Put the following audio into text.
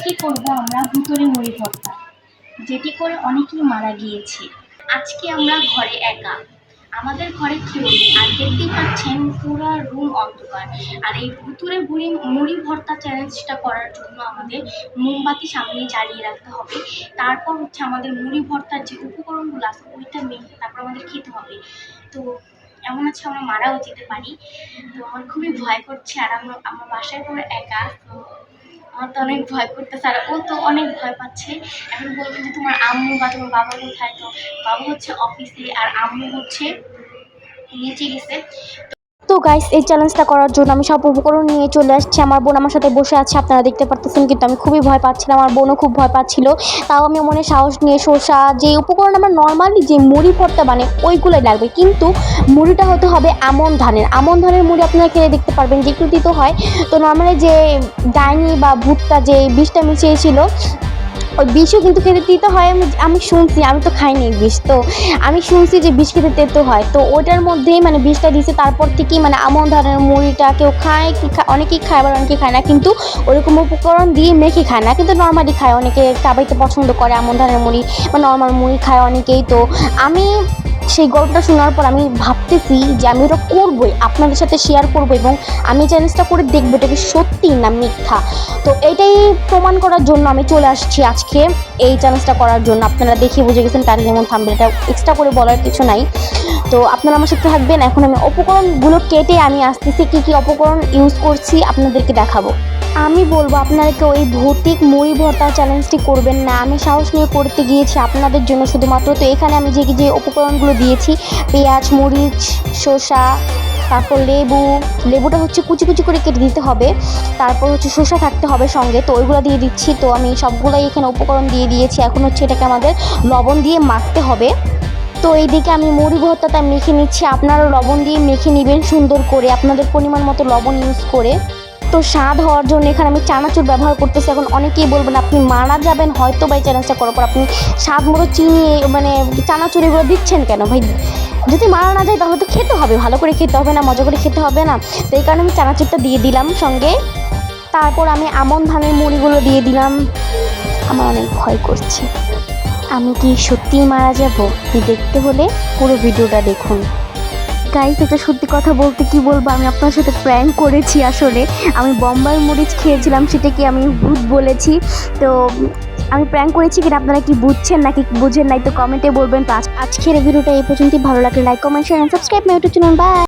আজকে করব আমরা ভুতুড়ে মুড়ি ভর্তা, যেটি করে অনেকেই মারা গিয়েছে। আজকে আমরা ঘরে একা, আমাদের ঘরে কেউ নেই, আর দেখতেই পাচ্ছেন পুরো রুম অন্ধকার। আর এই ভুতুড়ে মুড়ি ভর্তা চ্যালেঞ্জটা করার জন্য আমাদের মোমবাতি সামনে জ্বালিয়ে রাখতে হবে। তারপর হচ্ছে আমাদের মুড়ি ভর্তার যে উপকরণগুলো আছে ওইটা মেখে তারপর আমাদের খেতে হবে। তো এমন আছে আমরা মারাও যেতে পারি। তো আমার খুবই ভয় করছে, আর আমার বাসায় পুরো একা। তো আমার তো অনেক ভয় করতেছে, আর ও তো অনেক ভয় পাচ্ছে। এখন বলবো যে তোমার আম্মু বা তোমার বাবা কোথায়? তো বাবা হচ্ছে অফিসে, আর আম্মু হচ্ছে নিচে গেছে। তো গাইস, এই চ্যালেঞ্জটা করার জন্য আমি সব উপকরণ নিয়ে চলে আসছি। আমার বোন আমার সাথে বসে আছে, আপনারা দেখতে পারতেছেন। কিন্তু আমি খুবই ভয় পাচ্ছিলাম, আমার বোনও খুব ভয় পাচ্ছিল। তাও আমি মনে সাহস নিয়ে শসা, যে উপকরণ আমার নর্মালি যে মুড়ি ভর্তা মানে ওইগুলোই লাগবে, কিন্তু মুড়িটা হতে হবে আমন ধানের মুড়ি। আপনারা খেয়ে দেখতে পারবেন যে একটু তিতো হয়। তো নর্মালি যে ডাইনি বা ভুট্টা যে বিষটা মিশিয়েছিল, ওই বিষও কিন্তু খেতে তিতো হয়। আমি শুনছি, আমি তো খাইনি বিষ, তো আমি শুনছি যে বিষ খেতে তেতো হয়। তো ওটার মধ্যেই মানে বিষটা দিয়েছে। তারপর থেকেই মানে আমন ধানের মুড়িটা কেউ খায় কি অনেকেই খায়, আবার অনেকেই খায় না। কিন্তু ওরকম উপকরণ দিয়ে মেখে খায় না, কিন্তু নর্মালি খায়। অনেকে চাবাইতে পছন্দ করে আমন ধানের মুড়ি বা নর্মাল মুড়ি খায় অনেকেই। তো আমি সেই গল্পটা শোনার পর আমি ভাবতেছি যে আমি ওটা করবোই, আপনাদের সাথে শেয়ার করবো, এবং আমি চ্যালেঞ্জটা করে দেখবো এটা কি সত্যি না মিথ্যা। তো এটাই প্রমাণ করার জন্য আমি চলে আসছি আজকে এই চ্যালেঞ্জটা করার জন্য। আপনারা দেখে বুঝে গেছেন টাইটেল যেমন থাম্বনেল, এটা এক্সট্রা করে বলার কিছু নাই। তো আপনারা আমার সাথে থাকবেন। এখন আমি উপকরণগুলো কেটে আমি আসতেছি, কী কী উপকরণ ইউজ করছি আপনাদেরকে দেখাবো। আমি বলবো আপনারা কেউ এই ভৌতিক মুড়ি ভর্তা চ্যালেঞ্জটি করবেন না। আমি সাহস নিয়ে করতে গিয়েছি আপনাদের জন্য শুধুমাত্র। তো এখানে আমি যে উপকরণগুলো দিয়েছি, পেঁয়াজ, মরিচ, শসা, তারপর লেবুটা হচ্ছে কুচি কুচি করে কেটে দিতে হবে। তারপর হচ্ছে শসা থাকতে হবে সঙ্গে, তো ওইগুলো দিয়ে দিচ্ছি। তো আমি সবগুলোই এখানে উপকরণ দিয়ে দিয়েছি। এখন হচ্ছে এটাকে আমাদের লবণ দিয়ে মাখতে হবে। তো এইদিকে আমি মুড়ি ভর্তাটা মেখে নিচ্ছি। আপনারা লবণ দিয়ে মেখে নেবেন সুন্দর করে, আপনাদের পরিমাণ মতো লবণ ইউজ করে। তো স্বাদ হওয়ার জন্য এখানে আমি চানাচুর ব্যবহার করতেছি। এখন অনেকেই বলবেন আপনি মারা যাবেন হয়তো বা এই চ্যালেঞ্জটা করার পর, আপনি স্বাদ মতো চিনি মানে চানাচুর এগুলো দিচ্ছেন কেন ভাই? যদি মারা না যায় তাহলে তো খেতে হবে, ভালো করে খেতে হবে না, মজা করে খেতে হবে না? তো এই কারণে আমি চানাচুরটা দিয়ে দিলাম সঙ্গে। তারপর আমি আমন ধানের মুড়িগুলো দিয়ে দিলাম। আমার অনেক ভয় করছে, আমি কি সত্যিই মারা যাব? দেখতে হলে পুরো ভিডিওটা দেখুন। গাইস, এটা সত্যি কথা বলতে কি বলবো, আমি আপনার সাথে প্র্যাঙ্ক করেছি। আসলে আমি বোম্বাই মরিচ খেয়েছিলাম, সেটাকে আমি ভূত বলেছি। তো আমি প্র্যাঙ্ক করেছি কিনা আপনারা কি বুঝছেন নাকি বুঝেন নাই, তো কমেন্টে বলবেন। তো আজকের ভিডিওটা এই পর্যন্তই। ভালো লাগলে like, comment, share and subscribe my YouTube channel. By.